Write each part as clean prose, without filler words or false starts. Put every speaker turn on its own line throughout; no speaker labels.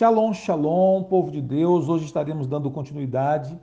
Shalom, shalom, povo de Deus. Hoje estaremos dando continuidade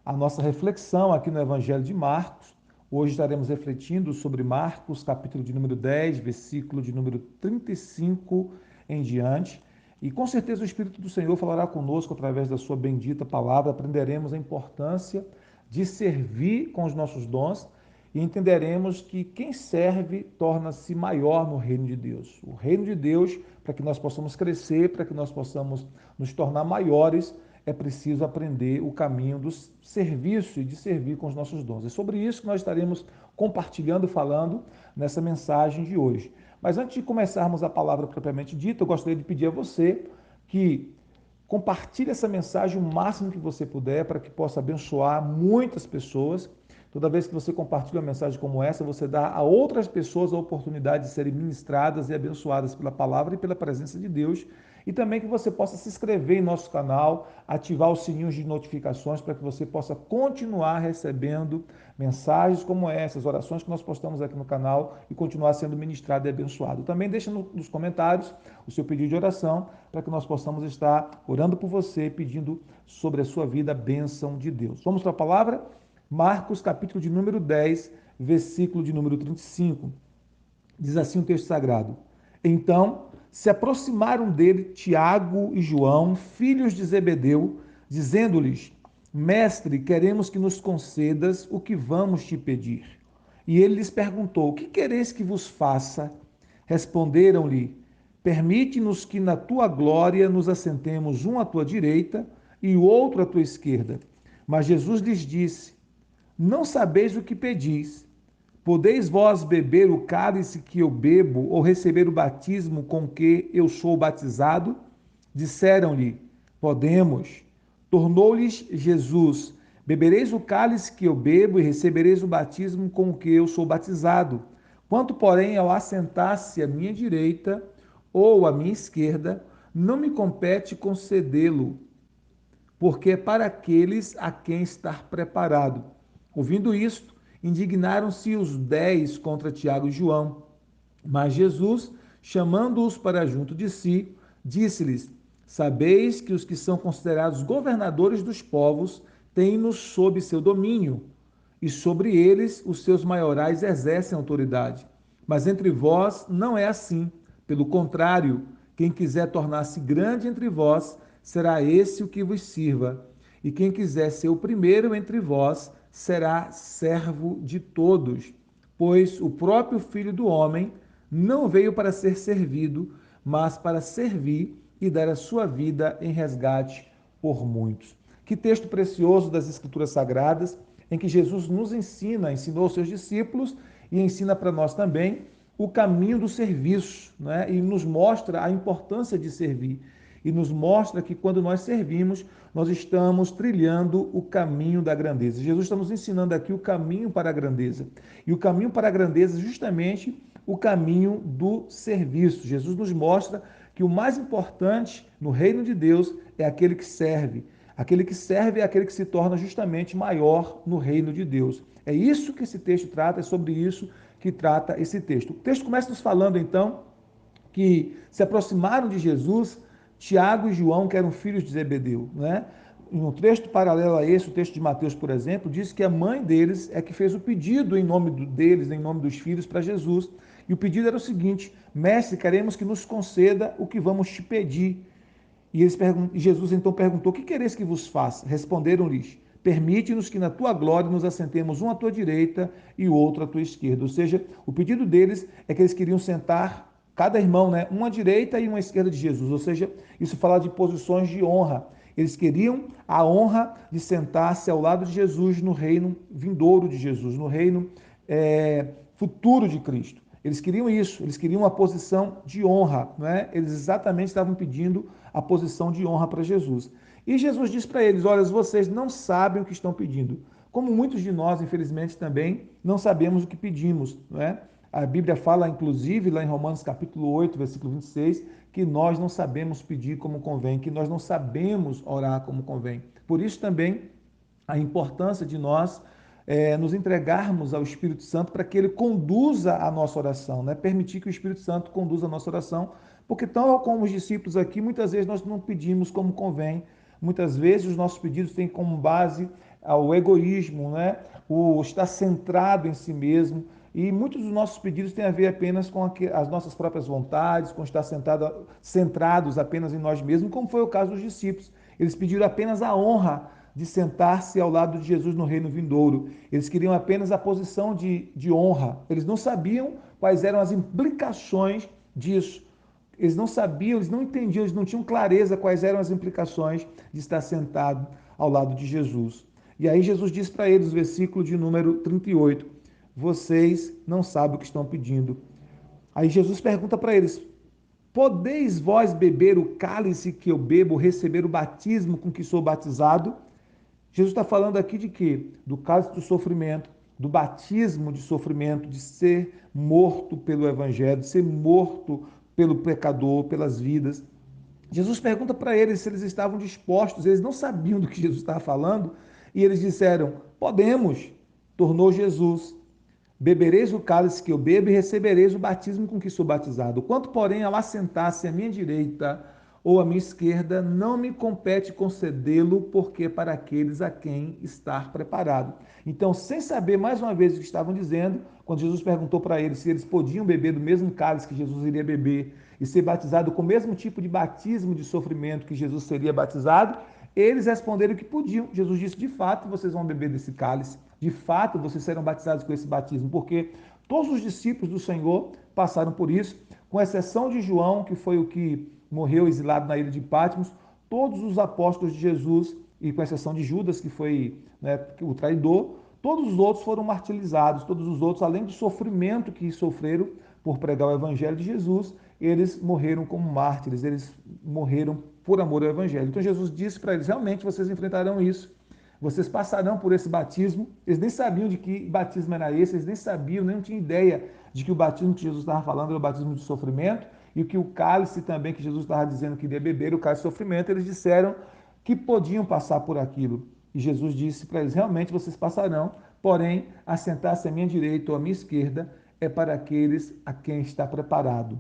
à nossa reflexão aqui no Evangelho de Marcos. Hoje estaremos refletindo sobre Marcos, capítulo de número 10, versículo de número 35 em diante. E com certeza o Espírito do Senhor falará conosco através da sua bendita palavra. Aprenderemos a importância de servir com os nossos dons e entenderemos que quem serve torna-se maior no reino de Deus. O reino de Deus, para que nós possamos crescer, para que nós possamos nos tornar maiores, é preciso aprender o caminho do serviço e de servir com os nossos dons. É sobre isso que nós estaremos compartilhando e falando nessa mensagem de hoje. Mas antes de começarmos a palavra propriamente dita, eu gostaria de pedir a você que compartilhe essa mensagem o máximo que você puder para que possa abençoar muitas pessoas. Toda vez que você compartilha uma mensagem como essa, você dá a outras pessoas a oportunidade de serem ministradas e abençoadas pela palavra e pela presença de Deus. E também que você possa se inscrever em nosso canal, ativar os sininhos de notificações para que você possa continuar recebendo mensagens como essas, orações que nós postamos aqui no canal e continuar sendo ministrado e abençoado. Também deixa nos comentários o seu pedido de oração para que nós possamos estar orando por você, pedindo sobre a sua vida a bênção de Deus. Vamos para a palavra? Marcos, capítulo de número 10, versículo de número 35. Diz assim o texto sagrado: Então se aproximaram dele Tiago e João, filhos de Zebedeu, dizendo-lhes: Mestre, queremos que nos concedas o que vamos te pedir. E ele lhes perguntou: O que quereis que vos faça? Responderam-lhe: Permite-nos que na tua glória nos assentemos um à tua direita e o outro à tua esquerda. Mas Jesus lhes disse: Não sabeis o que pedis. Podeis vós beber o cálice que eu bebo, ou receber o batismo com que eu sou batizado? Disseram-lhe: Podemos. Tornou-lhes Jesus: Bebereis o cálice que eu bebo e recebereis o batismo com que eu sou batizado. Quanto, porém, ao assentar-se à minha direita ou à minha esquerda, não me compete concedê-lo, porque é para aqueles a quem estar preparado. Ouvindo isto, indignaram-se os 10 contra Tiago e João. Mas Jesus, chamando-os para junto de si, disse-lhes: Sabeis que os que são considerados governadores dos povos têm-nos sob seu domínio, e sobre eles os seus maiorais exercem autoridade. Mas entre vós não é assim. Pelo contrário, quem quiser tornar-se grande entre vós, será esse o que vos sirva. E quem quiser ser o primeiro entre vós, será servo de todos. Pois o próprio Filho do Homem não veio para ser servido, mas para servir e dar a sua vida em resgate por muitos. Que texto precioso das Escrituras Sagradas, em que Jesus nos ensina, ensinou aos seus discípulos e ensina para nós também o caminho do serviço, né? E nos mostra a importância de servir. E nos mostra que quando nós servimos, nós estamos trilhando o caminho da grandeza. Jesus está nos ensinando aqui o caminho para a grandeza. E o caminho para a grandeza é justamente o caminho do serviço. Jesus nos mostra que o mais importante no reino de Deus é aquele que serve. Aquele que serve é aquele que se torna justamente maior no reino de Deus. É isso que esse texto trata, é sobre isso que trata esse texto. O texto começa nos falando, então, que se aproximaram de Jesus Tiago e João, que eram filhos de Zebedeu, né? Em um texto paralelo a esse, o texto de Mateus, por exemplo, diz que a mãe deles é que fez o pedido em nome deles, em nome dos filhos, para Jesus. E o pedido era o seguinte: Mestre, queremos que nos conceda o que vamos te pedir. E Jesus então perguntou: Que quereis que vos faça? Responderam-lhes: Permite-nos que na tua glória nos assentemos um à tua direita e o outro à tua esquerda. Ou seja, o pedido deles é que eles queriam sentar cada irmão, né, uma à direita e uma à esquerda de Jesus. Ou seja, isso fala de posições de honra. Eles queriam a honra de sentar-se ao lado de Jesus no reino vindouro de Jesus, no reino futuro de Cristo. Eles queriam isso, eles queriam uma posição de honra, não é? Eles exatamente estavam pedindo a posição de honra para Jesus. E Jesus diz para eles: Olha, vocês não sabem o que estão pedindo. Como muitos de nós, infelizmente, também não sabemos o que pedimos, não é? A Bíblia fala, inclusive, lá em Romanos capítulo 8, versículo 26, que nós não sabemos pedir como convém, que nós não sabemos orar como convém. Por isso também a importância de nós nos entregarmos ao Espírito Santo para que ele conduza a nossa oração, né? Permitir que o Espírito Santo conduza a nossa oração Porque tal como os discípulos aqui, muitas vezes nós não pedimos como convém, muitas vezes os nossos pedidos têm como base o egoísmo, né? O estar centrado em si mesmo, e muitos dos nossos pedidos têm a ver apenas com as nossas próprias vontades, com estar centrados apenas em nós mesmos, como foi o caso dos discípulos. Eles pediram apenas a honra de sentar-se ao lado de Jesus no reino vindouro. Eles queriam apenas a posição de honra. Eles não sabiam quais eram as implicações disso. Eles não sabiam, eles não entendiam, eles não tinham clareza quais eram as implicações de estar sentado ao lado de Jesus. E aí Jesus diz para eles, versículo de número 38, vocês não sabem o que estão pedindo. Aí Jesus pergunta para eles, podeis vós beber o cálice que eu bebo, receber o batismo com que sou batizado? Jesus está falando aqui de quê? Do cálice do sofrimento, do batismo de sofrimento, de ser morto pelo evangelho, de ser morto pelo pecador, pelas vidas. Jesus pergunta para eles se eles estavam dispostos, eles não sabiam do que Jesus estava falando, e eles disseram: podemos. Tornou Jesus: bebereis o cálice que eu bebo e recebereis o batismo com que sou batizado. Quanto, porém, ao assentar-se à minha direita ou à minha esquerda, não me compete concedê-lo, porque é para aqueles a quem estar preparado. Então, sem saber mais uma vez o que estavam dizendo, quando Jesus perguntou para eles se eles podiam beber do mesmo cálice que Jesus iria beber e ser batizado com o mesmo tipo de batismo de sofrimento que Jesus seria batizado, eles responderam que podiam. Jesus disse: de fato, vocês vão beber desse cálice. De fato, vocês serão batizados com esse batismo, porque todos os discípulos do Senhor passaram por isso, com exceção de João, que foi o que morreu exilado na ilha de Patmos. Todos os apóstolos de Jesus, e com exceção de Judas, que foi, né, o traidor, todos os outros foram martirizados. Todos os outros, além do sofrimento que sofreram por pregar o evangelho de Jesus, eles morreram como mártires, eles morreram por amor ao evangelho. Então Jesus disse para eles: realmente vocês enfrentarão isso. Vocês passarão por esse batismo. Eles nem sabiam de que batismo era esse, eles nem sabiam, nem tinham ideia de que o batismo que Jesus estava falando era o batismo de sofrimento, e que o cálice também que Jesus estava dizendo que iria beber, o cálice de sofrimento, eles disseram que podiam passar por aquilo. E Jesus disse para eles: realmente vocês passarão, porém, assentar-se à minha direita ou à minha esquerda é para aqueles a quem está preparado.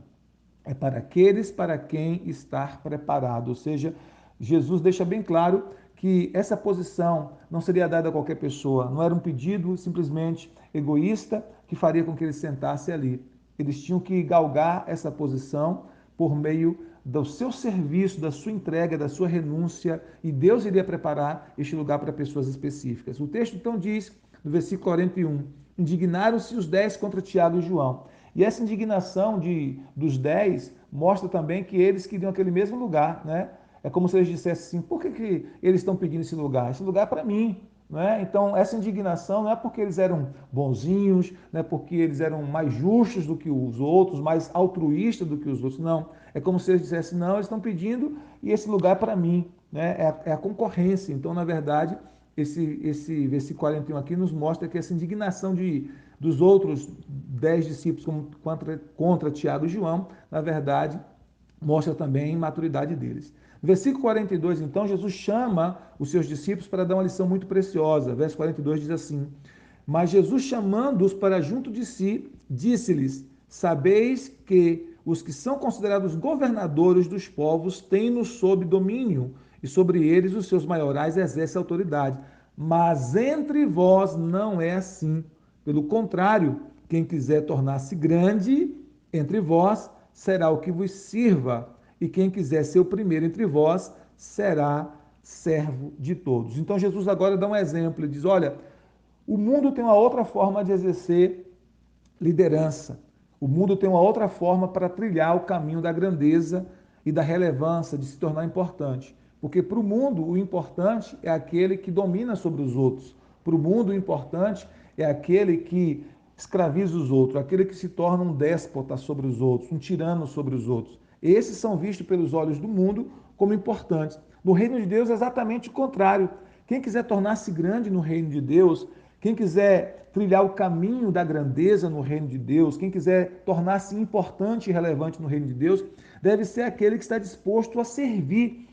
É para aqueles para quem estar preparado. Ou seja, Jesus deixa bem claro que essa posição não seria dada a qualquer pessoa, não era um pedido simplesmente egoísta que faria com que ele sentasse ali. Eles tinham que galgar essa posição por meio do seu serviço, da sua entrega, da sua renúncia, e Deus iria preparar este lugar para pessoas específicas. O texto então diz, no versículo 41, indignaram-se os 10 contra Tiago e João. E essa indignação dos 10 mostra também que eles queriam aquele mesmo lugar, né? É como se eles dissessem assim: por que eles estão pedindo esse lugar? Esse lugar é para mim. Né? Então, essa indignação não é porque eles eram bonzinhos, não é porque eles eram mais justos do que os outros, mais altruístas do que os outros, não. É como se eles dissessem: não, eles estão pedindo e esse lugar é para mim. Né? É a concorrência. Então, na verdade, esse versículo 41 aqui nos mostra que essa indignação dos outros 10 discípulos contra Tiago e João, na verdade, mostra também a imaturidade deles. No versículo 42, então, Jesus chama os seus discípulos para dar uma lição muito preciosa. Verso 42 diz assim: mas Jesus, chamando-os para junto de si, disse-lhes: sabeis que os que são considerados governadores dos povos têm-nos sob domínio, e sobre eles os seus maiorais exercem autoridade. Mas entre vós não é assim. Pelo contrário, quem quiser tornar-se grande entre vós será o que vos sirva, e quem quiser ser o primeiro entre vós será servo de todos. Então Jesus agora dá um exemplo, ele diz: olha, o mundo tem uma outra forma de exercer liderança. O mundo tem uma outra forma para trilhar o caminho da grandeza e da relevância, de se tornar importante. Porque para o mundo, o importante é aquele que domina sobre os outros. Para o mundo, o importante é aquele que escraviza os outros, aquele que se torna um déspota sobre os outros, um tirano sobre os outros. Esses são vistos pelos olhos do mundo como importantes. No reino de Deus é exatamente o contrário. Quem quiser tornar-se grande no reino de Deus, quem quiser trilhar o caminho da grandeza no reino de Deus, quem quiser tornar-se importante e relevante no reino de Deus, deve ser aquele que está disposto a servir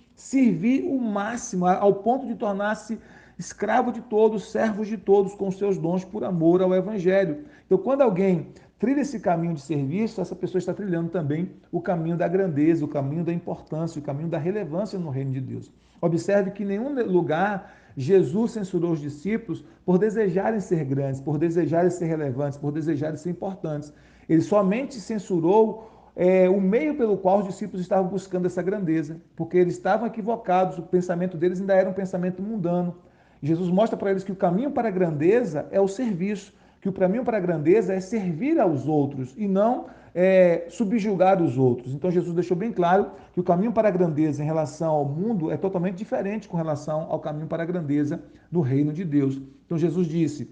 o máximo, ao ponto de tornar-se escravo de todos, servo de todos, com seus dons por amor ao evangelho. Então, quando alguém trilha esse caminho de serviço, essa pessoa está trilhando também o caminho da grandeza, o caminho da importância, o caminho da relevância no reino de Deus. Observe que em nenhum lugar Jesus censurou os discípulos por desejarem ser grandes, por desejarem ser relevantes, por desejarem ser importantes. Ele somente censurou o meio pelo qual os discípulos estavam buscando essa grandeza, porque eles estavam equivocados, o pensamento deles ainda era um pensamento mundano. Jesus mostra para eles que o caminho para a grandeza é o serviço, que o caminho para a grandeza é servir aos outros e não subjugar os outros. Então Jesus deixou bem claro que o caminho para a grandeza em relação ao mundo é totalmente diferente com relação ao caminho para a grandeza no reino de Deus. Então Jesus disse: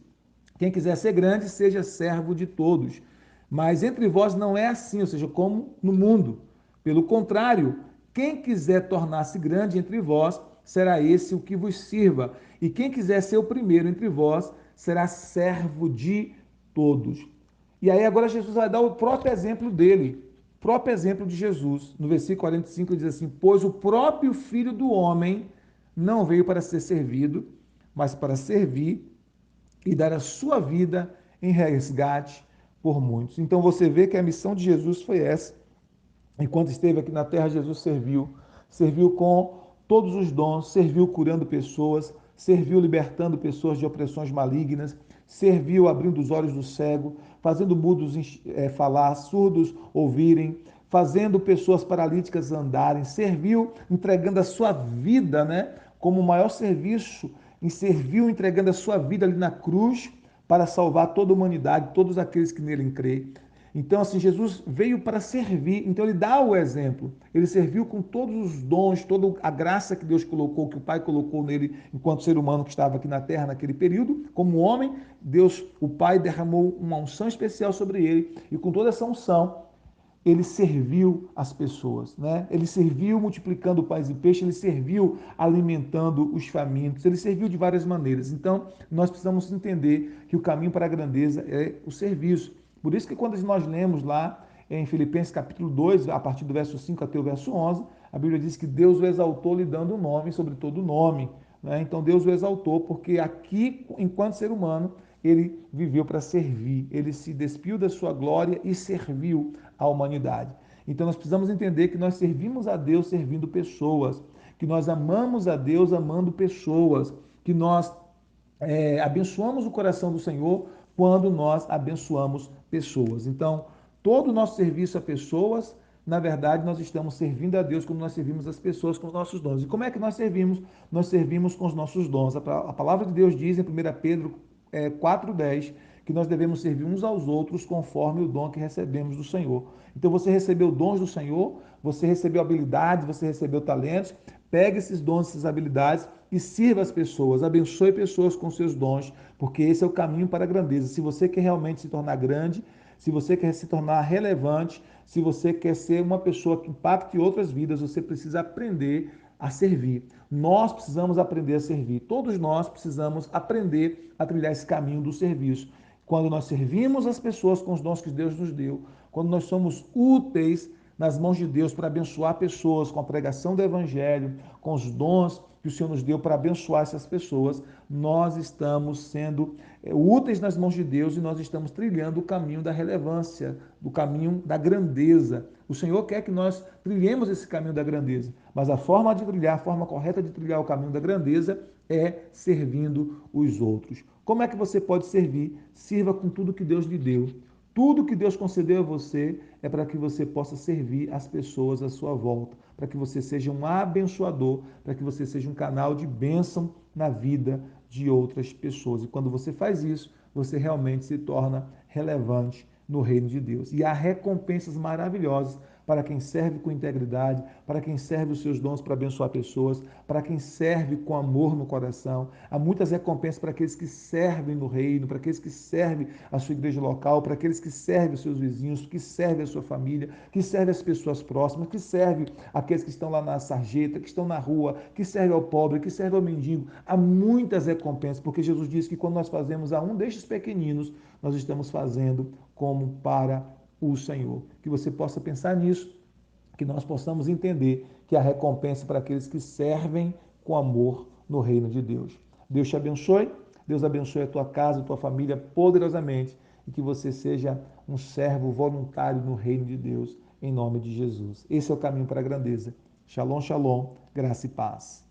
quem quiser ser grande, seja servo de todos. Mas entre vós não é assim, ou seja, como no mundo. Pelo contrário, quem quiser tornar-se grande entre vós, será esse o que vos sirva. E quem quiser ser o primeiro entre vós, será servo de todos. E aí agora Jesus vai dar o próprio exemplo dele, o próprio exemplo de Jesus. No versículo 45 ele diz assim: pois o próprio Filho do Homem não veio para ser servido, mas para servir e dar a sua vida em resgate por muitos. Então você vê que a missão de Jesus foi essa. Enquanto esteve aqui na terra, Jesus serviu com todos os dons, serviu curando pessoas, serviu libertando pessoas de opressões malignas, serviu abrindo os olhos do cego, fazendo mudos falar, surdos ouvirem, fazendo pessoas paralíticas andarem, serviu entregando a sua vida, né, como o maior serviço, e serviu entregando a sua vida ali na cruz para salvar toda a humanidade, todos aqueles que nele creem. Então, assim, Jesus veio para servir, então ele dá o exemplo. Ele serviu com todos os dons, toda a graça que Deus colocou, que o Pai colocou nele enquanto ser humano que estava aqui na terra naquele período. Como homem, Deus, o Pai, derramou uma unção especial sobre ele, e com toda essa unção, ele serviu as pessoas, né? Ele serviu multiplicando pães e peixes, ele serviu alimentando os famintos, ele serviu de várias maneiras. Então, nós precisamos entender que o caminho para a grandeza é o serviço. Por isso que quando nós lemos lá em Filipenses capítulo 2, a partir do verso 5 até o verso 11, a Bíblia diz que Deus o exaltou lhe dando um nome sobre todo nome, né? Então Deus o exaltou porque aqui, enquanto ser humano, ele viveu para servir, ele se despiu da sua glória e serviu à humanidade. Então nós precisamos entender que nós servimos a Deus servindo pessoas, que nós amamos a Deus amando pessoas, que nós abençoamos o coração do Senhor quando nós abençoamos pessoas. Então, todo o nosso serviço a pessoas, na verdade, nós estamos servindo a Deus quando nós servimos as pessoas com os nossos dons. E como é que nós servimos? Nós servimos com os nossos dons. A palavra de Deus diz em 1 Pedro 4:10 que nós devemos servir uns aos outros conforme o dom que recebemos do Senhor. Então você recebeu dons do Senhor, você recebeu habilidades, você recebeu talentos, pegue esses dons, essas habilidades e sirva as pessoas, abençoe pessoas com seus dons, porque esse é o caminho para a grandeza. Se você quer realmente se tornar grande, se você quer se tornar relevante, se você quer ser uma pessoa que impacte outras vidas, você precisa aprender a servir. Nós precisamos aprender a servir. Todos nós precisamos aprender a trilhar esse caminho do serviço. Quando nós servimos as pessoas com os dons que Deus nos deu, quando nós somos úteis nas mãos de Deus para abençoar pessoas com a pregação do Evangelho, com os dons que o Senhor nos deu para abençoar essas pessoas, nós estamos sendo úteis nas mãos de Deus e nós estamos trilhando o caminho da relevância, do caminho da grandeza. O Senhor quer que nós trilhemos esse caminho da grandeza, mas a forma de trilhar, a forma correta de trilhar o caminho da grandeza é servindo os outros. Como é que você pode servir? Sirva com tudo que Deus lhe deu. Tudo que Deus concedeu a você é para que você possa servir as pessoas à sua volta, para que você seja um abençoador, para que você seja um canal de bênção na vida de outras pessoas. E quando você faz isso, você realmente se torna relevante no reino de Deus. E há recompensas maravilhosas para quem serve com integridade, para quem serve os seus dons para abençoar pessoas, para quem serve com amor no coração. Há muitas recompensas para aqueles que servem no reino, para aqueles que servem a sua igreja local, para aqueles que servem os seus vizinhos, que servem a sua família, que servem as pessoas próximas, que servem aqueles que estão lá na sarjeta, que estão na rua, que servem ao pobre, que servem ao mendigo. Há muitas recompensas, porque Jesus disse que quando nós fazemos a um destes pequeninos, nós estamos fazendo como para o Senhor. Que você possa pensar nisso, que nós possamos entender que a recompensa para aqueles que servem com amor no reino de Deus. Deus te abençoe, Deus abençoe a tua casa, a tua família poderosamente e que você seja um servo voluntário no reino de Deus, em nome de Jesus. Esse é o caminho para a grandeza. Shalom, shalom, graça e paz.